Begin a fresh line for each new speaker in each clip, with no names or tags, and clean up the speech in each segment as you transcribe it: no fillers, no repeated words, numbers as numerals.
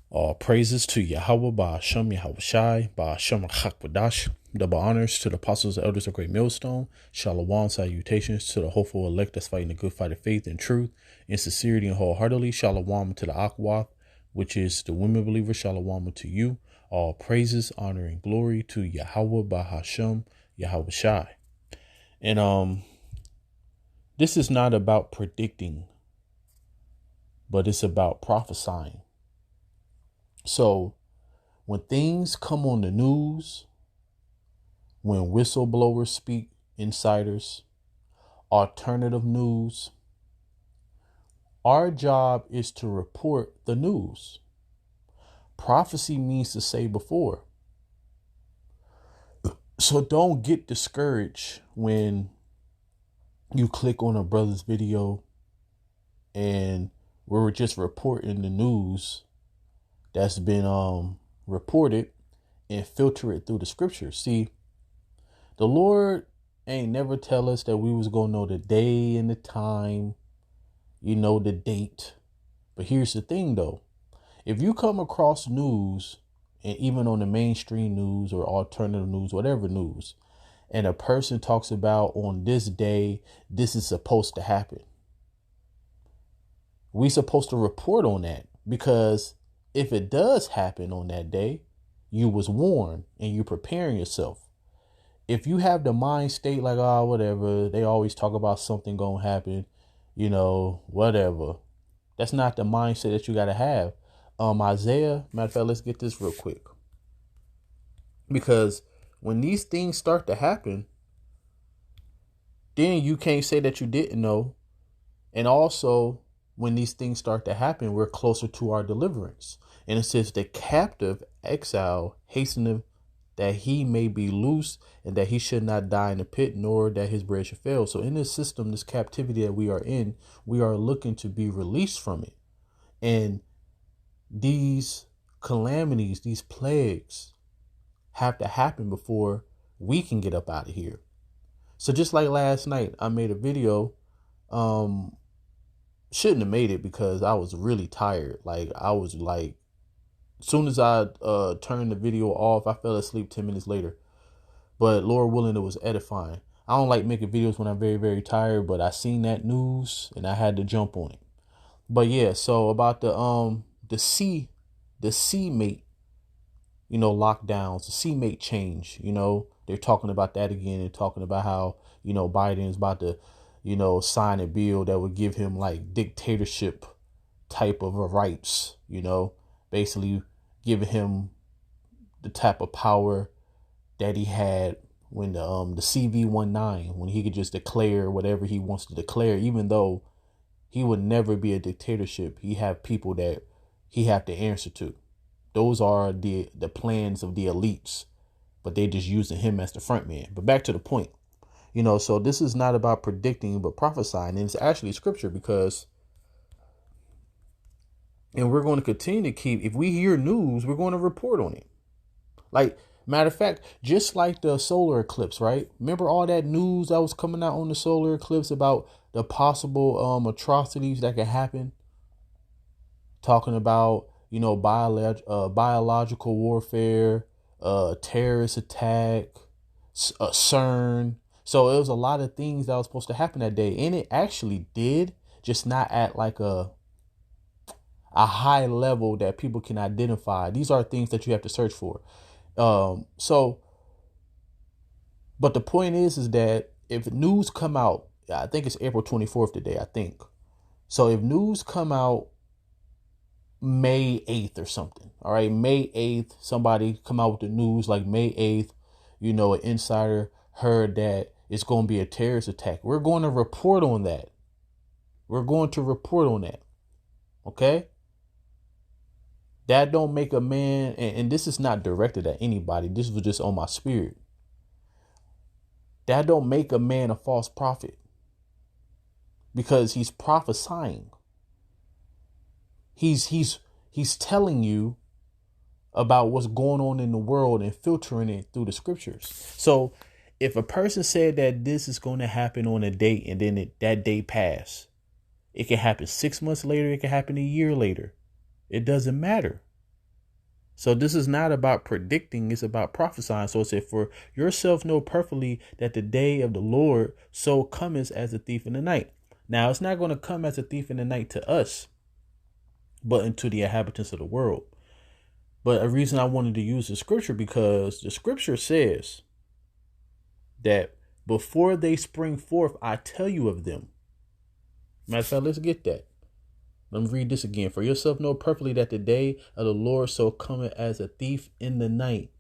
All praises to Yahweh, Ba'ashem Yahweh Shai, Ba'ashem Chakvadash. Double honors to the apostles and elders of Great Millstone. Shalom, salutations to the hopeful elect that's fighting the good fight of faith and truth, in sincerity and wholeheartedly. Shalom to the Akwath, which is the women believers. Shalom to you. All praises, honor, and glory to Yahweh, Ba'ashem Yahweh Shai. And this is not about predicting, but it's about prophesying. So when things come on the news, when whistleblowers speak, insiders, alternative news, our job is to report the news. Prophecy means to say before. So don't get discouraged when you click on a brother's video and we're just reporting the news that's been reported and filter it through the scriptures. See, the Lord ain't never tell us that we was gonna know the day and the time, the date. But here's the thing though. If you come across news, and even on the mainstream news or alternative news, whatever news, and a person talks about on this day, this is supposed to happen, we supposed to report on that, because if it does happen on that day, you was warned and you preparing yourself. If you have the mind state like, whatever, they always talk about something gonna happen, whatever. That's not the mindset that you gotta have. Isaiah, matter of fact, let's get this real quick. Because when these things start to happen, then you can't say that you didn't know. And also, when these things start to happen, we're closer to our deliverance. And it says the captive exile hasteneth that he may be loose, and that he should not die in the pit, nor that his bread should fail. So in this system, this captivity that we are in, we are looking to be released from it. And these calamities, these plagues have to happen before we can get up out of here. So just like last night, I made a video, shouldn't have made it because I was really tired. Like I was like, as soon as I turned the video off, I fell asleep 10 minutes later. But Lord willing, it was edifying. I don't like making videos when I'm very, very tired, but I seen that news and I had to jump on it. But yeah, so about the C mate, lockdowns, the C mate change, they're talking about that again. They're talking about how, Biden's about to, sign a bill that would give him like dictatorship type of rights, basically giving him the type of power that he had when the CV-19, when he could just declare whatever he wants to declare, even though he would never be a dictatorship. He have people that he have to answer to. Those are the plans of the elites, but they just using him as the front man. But back to the point, so this is not about predicting, but prophesying. And it's actually scripture and we're going to continue to keep, if we hear news, we're going to report on it. Like, matter of fact, just like the solar eclipse, right? Remember all that news that was coming out on the solar eclipse about the possible atrocities that could happen? Talking about, biological warfare, terrorist attack, CERN. So it was a lot of things that was supposed to happen that day. And it actually did, just not at like a high level that people can identify. These are things that you have to search for. But the point is that if news come out, I think it's April 24th today, I think. So if news come out May 8th or something, all right, May 8th, somebody come out with the news like May 8th, an insider heard that it's going to be a terrorist attack. We're going to report on that. Okay? That don't make a man, and this is not directed at anybody. This was just on my spirit. That don't make a man a false prophet, because he's prophesying. He's telling you about what's going on in the world and filtering it through the scriptures. So if a person said that this is going to happen on a date and then that date pass, it can happen 6 months later. It can happen a year later. It doesn't matter. So this is not about predicting, it's about prophesying. So it said, for yourself know perfectly that the day of the Lord so cometh as a thief in the night. Now it's not going to come as a thief in the night to us, but into the inhabitants of the world. But a reason I wanted to use the scripture, because the scripture says that before they spring forth, I tell you of them. Matter of fact, let's get that. Let me read this again. For yourself know perfectly that the day of the Lord so cometh as a thief in the night.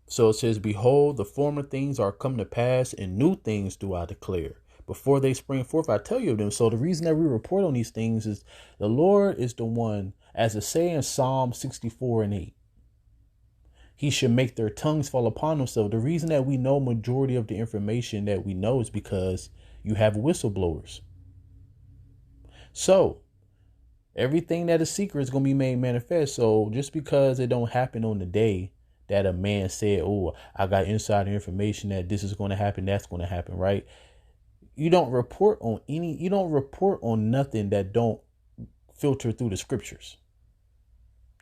So it says, behold, the former things are come to pass, and new things do I declare. Before they spring forth, I tell you of them. So the reason that we report on these things is the Lord is the one, as it say in Psalm 64:8. He should make their tongues fall upon themselves. The reason that we know majority of the information that we know is because you have whistleblowers. So everything that is secret is going to be made manifest. So just because it don't happen on the day that a man said, oh, I got insider information that this is going to happen, that's going to happen, right? You don't report on nothing that don't filter through the scriptures.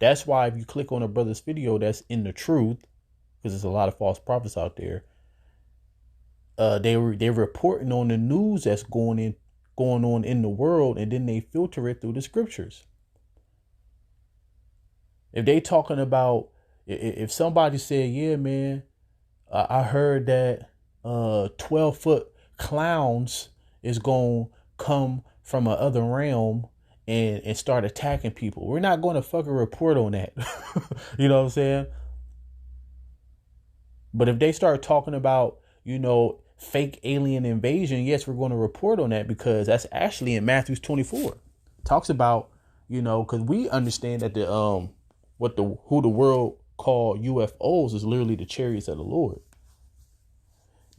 That's why if you click on a brother's video that's in the truth, because there's a lot of false prophets out there, they're reporting on the news that's going on in the world, and then they filter it through the scriptures. If they talking about, if somebody said, yeah, man, I heard that 12-foot clowns is going to come from another realm and start attacking people, we're not going to fucking report on that. You know what I'm saying? But if they start talking about, fake alien invasion, yes, we're going to report on that, because that's actually in Matthew 24. It talks about, because we understand that who the world call UFOs is literally the chariots of the Lord.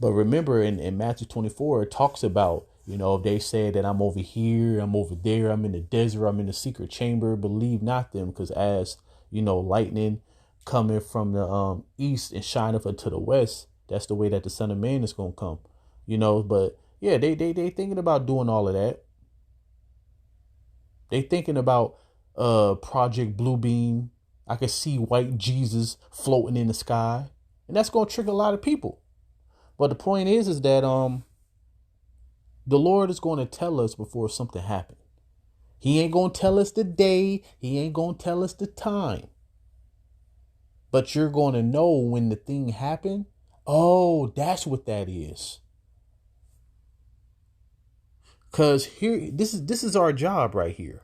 But remember in Matthew 24, it talks about, if they say that I'm over here, I'm over there, I'm in the desert, I'm in the secret chamber, believe not them, because as, lightning coming from the east and shining unto the west, that's the way that the Son of Man is going to come, but yeah, they thinking about doing all of that. They thinking about Project Bluebeam. I can see white Jesus floating in the sky, and that's going to trick a lot of people. But the point is that the Lord is going to tell us before something happens. He ain't going to tell us the day. He ain't going to tell us the time. But you're going to know when the thing happened. Oh, that's what that is. Because here, this is our job right here.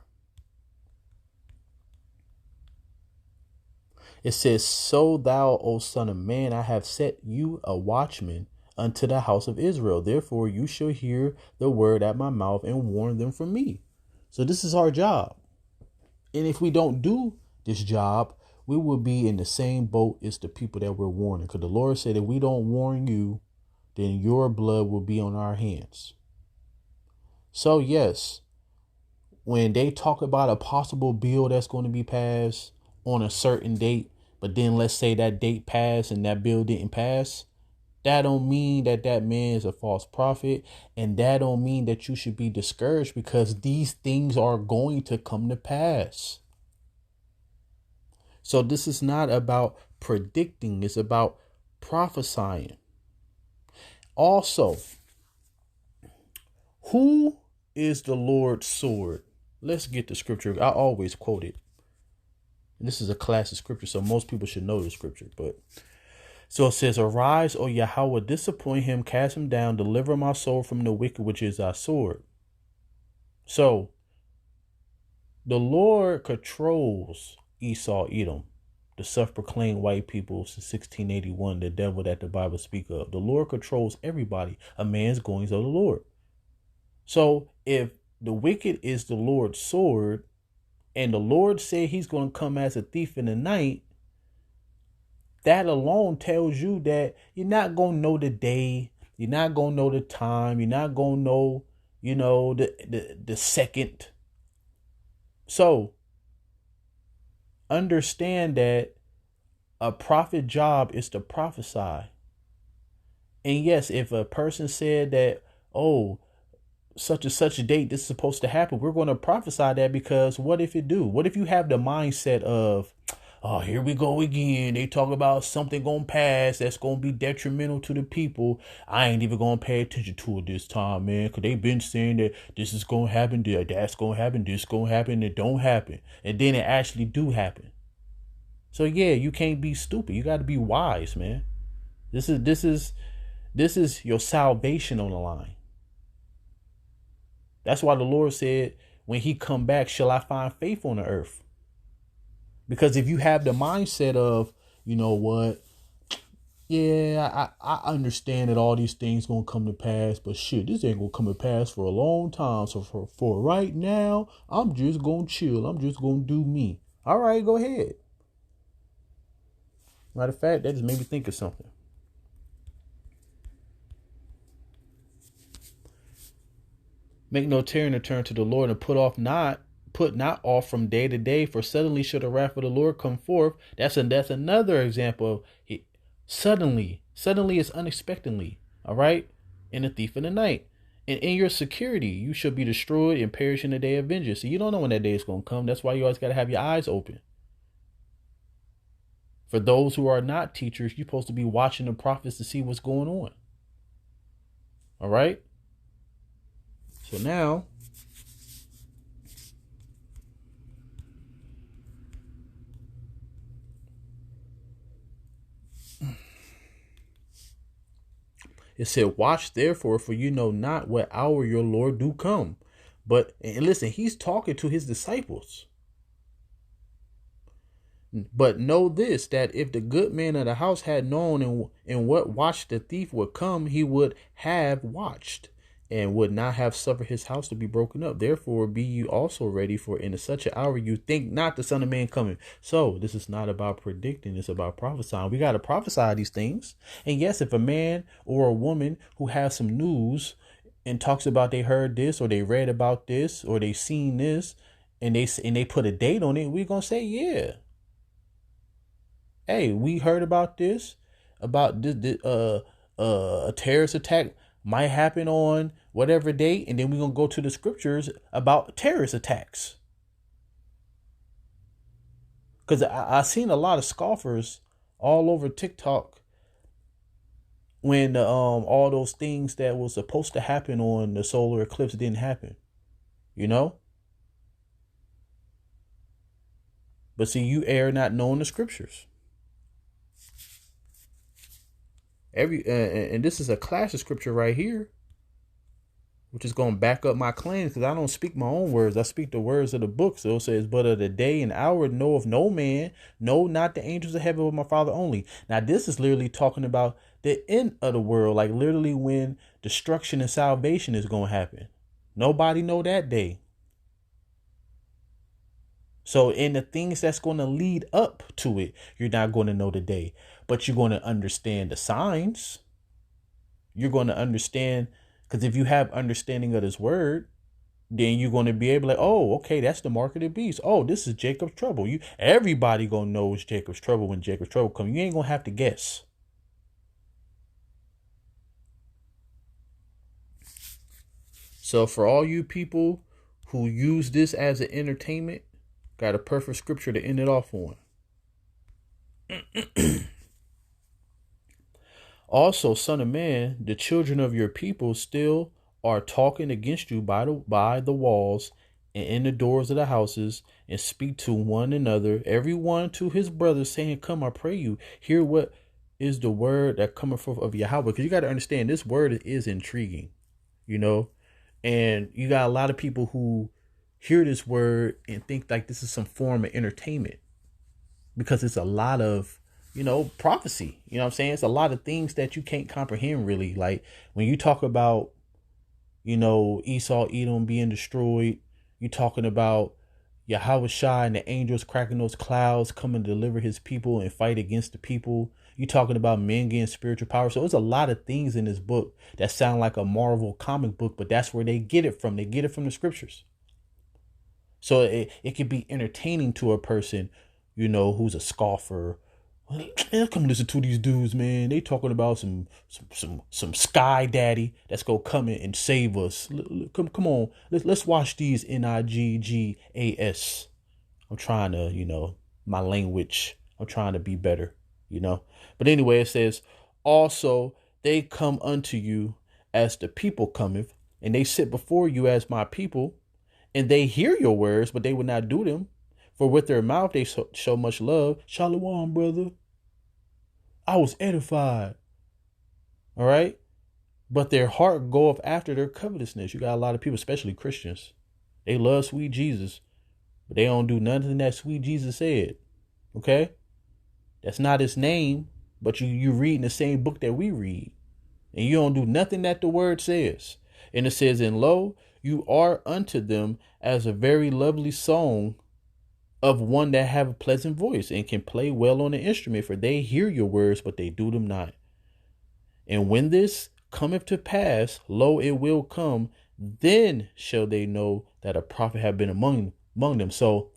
It says, so thou, O son of man, I have set you a watchman unto the house of Israel. Therefore, you shall hear the word at my mouth and warn them from me. So this is our job. And if we don't do this job, we will be in the same boat as the people that we're warning. Because the Lord said, if we don't warn you, then your blood will be on our hands. So yes, when they talk about a possible bill that's going to be passed on a certain date, but then let's say that date passed and that bill didn't pass, that don't mean that man is a false prophet, and that don't mean that you should be discouraged, because these things are going to come to pass. So this is not about predicting, it's about prophesying. Also, who is the Lord's sword? Let's get the scripture. I always quote it. This is a classic scripture, so most people should know the scripture. But so it says, arise, O Yahweh, disappoint him, cast him down, deliver my soul from the wicked, which is thy sword. So the Lord controls Esau, Edom, the self-proclaimed white people since 1681, the devil that the Bible speak of. The Lord controls everybody. A man's goings of the Lord. So if the wicked is the Lord's sword, and the Lord said he's going to come as a thief in the night, that alone tells you that you're not going to know the day. You're not going to know the time. You're not going to know, the second. So understand that a prophet job is to prophesy. And yes, if a person said that, oh, such and such a date, this is supposed to happen. We're going to prophesy that, because what if it do? What if you have the mindset of, oh, here we go again. They talk about something going to pass that's going to be detrimental to the people. I ain't even going to pay attention to it this time, man, because they've been saying that this is going to happen, that's going to happen, this going to happen, it don't happen. And then it actually do happen. So yeah, you can't be stupid. You got to be wise, man. This is your salvation on the line. That's why the Lord said, when he come back, shall I find faith on the earth? Because if you have the mindset of, you know what, yeah, I understand that all these things going to come to pass, but shit, this ain't going to come to pass for a long time. So for right now, I'm just going to chill. I'm just going to do me. All right, go ahead. Matter of fact, that just made me think of something. Make no tearing to turn to the Lord, and put not off from day to day, for suddenly should the wrath of the Lord come forth. That's another example of it. Suddenly is unexpectedly. All right, and a thief in the night. And in your security, you shall be destroyed and perish in the day of vengeance. So you don't know when that day is going to come. That's why you always got to have your eyes open. For those who are not teachers, you're supposed to be watching the prophets to see what's going on. All right. So now, it said, watch therefore, for you know not what hour your Lord do come. But, and listen, he's talking to his disciples. But know this, that if the good man of the house had known in what watch the thief would come, he would have watched, and would not have suffered his house to be broken up. Therefore be you also ready, for in such an hour you think not the Son of Man coming. So this is not about predicting, it's about prophesying. We got to prophesy these things. And yes, if a man or a woman who has some news and talks about they heard this, or they read about this, or they seen this, and they put a date on it, we're gonna say, yeah, hey, we heard about this, about this a terrorist attack might happen on whatever date, and then we're gonna go to the scriptures about terrorist attacks. Because I seen a lot of scoffers all over TikTok when all those things that was supposed to happen on the solar eclipse didn't happen, you know. But see, you err not knowing the scriptures. And this is a class of scripture right here, which is going to back up my claims, because I don't speak my own words. I speak the words of the book. So it says, but of the day and hour knoweth no man, no, not the angels of heaven, but my Father only. Now, this is literally talking about the end of the world, like literally when destruction and salvation is going to happen. Nobody know that day. So in the things that's going to lead up to it, you're not going to know the day, but you're going to understand the signs. You're going to understand, because if you have understanding of this word, then you're going to be able to, oh, okay, that's the mark of the beast. Oh, this is Jacob's trouble. Everybody going to know it's Jacob's trouble when Jacob's trouble comes. You ain't going to have to guess. So for all you people who use this as an entertainment, got a perfect scripture to end it off on. Also, son of man, the children of your people still are talking against you by the walls and in the doors of the houses, and speak to one another, everyone to his brother, saying, come, I pray you, hear what is the word that cometh forth of Yahweh. Because you got to understand, this word is intriguing, you know, and you got a lot of people who hear this word and think like this is some form of entertainment, because it's a lot of, you know, prophecy. You know what I'm saying? It's a lot of things that you can't comprehend, really. Like when you talk about, you know, Esau, Edom being destroyed, you talking about Yahweh Shai and the angels cracking those clouds, coming to deliver his people and fight against the people. You talking about men getting spiritual power. So there's a lot of things in this book that sound like a Marvel comic book, but that's where they get it from. They get it from the scriptures. So it could be entertaining to a person, you know, who's a scoffer, Man, come listen to these dudes, man. They talking about some sky daddy that's gonna come in and save us. Come on. Let's watch these NIGGAS. I'm trying to, my language. I'm trying to be better. But anyway, it says, also they come unto you as the people cometh, and they sit before you as my people, and they hear your words, but they would not do them. For with their mouth they show much love. Shalom, brother. I was edified. All right. But their heart goeth after their covetousness. You got a lot of people, especially Christians. They love sweet Jesus, but they don't do nothing that sweet Jesus said. Okay? That's not his name, but you reading the same book that we read. And you don't do nothing that the word says. And it says, and lo, you are unto them as a very lovely song of one that have a pleasant voice and can play well on the instrument, for they hear your words, but they do them not. And when this cometh to pass, lo, it will come, then shall they know that a prophet have been among them. So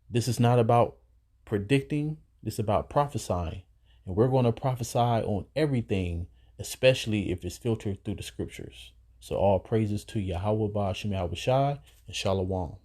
this is not about predicting, this is about prophesying. And we're going to prophesy on everything, especially if it's filtered through the scriptures. So all praises to Yahweh Ba'ashem Yahushai and Shalom.